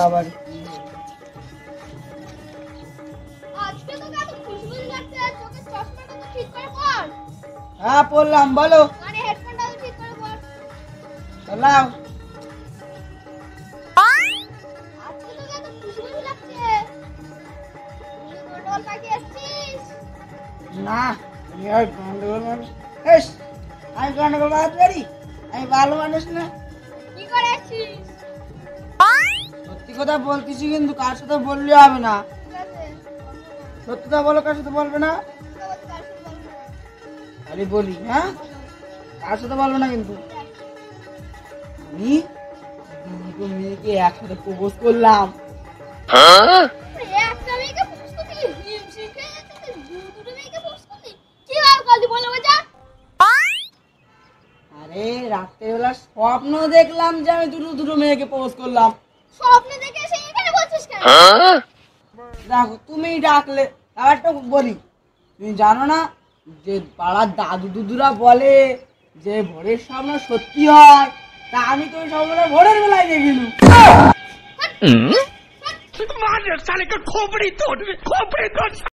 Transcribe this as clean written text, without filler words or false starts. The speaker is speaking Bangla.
আবার হ্যাঁ পড়লাম, বলো। চলাও। না আমি আর গন্ডগোল মানুষ, আমি গন্ডগোল বাদ পারি? আমি ভালো মানুষ না। সত্যি কথা বলতেছি, কিন্তু কার সাথে বললে হবে না। সত্যিটা বলো, কার সাথে বলবে না? খালি বলি, হ্যাঁ? কার সাথে বলবে না কিন্তু। আমি দুটো মেয়েকে একসাথে প্রপোজ করলাম। আরে রাত্রেবেলা স্বপ্ন দেখলাম যে আমি দুটো মেয়েকে প্রপোজ করলাম। স্বপ্নে দেখে এসে এখানে বলছিস কেন? দেখো তুমিই ডাকলে, আরেকটা বলি, তুমি জানো না যে পাড়ার দাদু দুদুরা বলে যে ভোরের স্বপ্ন সত্যি হয়? তা আমি তো ওই স্বপ্নটা ভোরের বেলায় দেখিলু।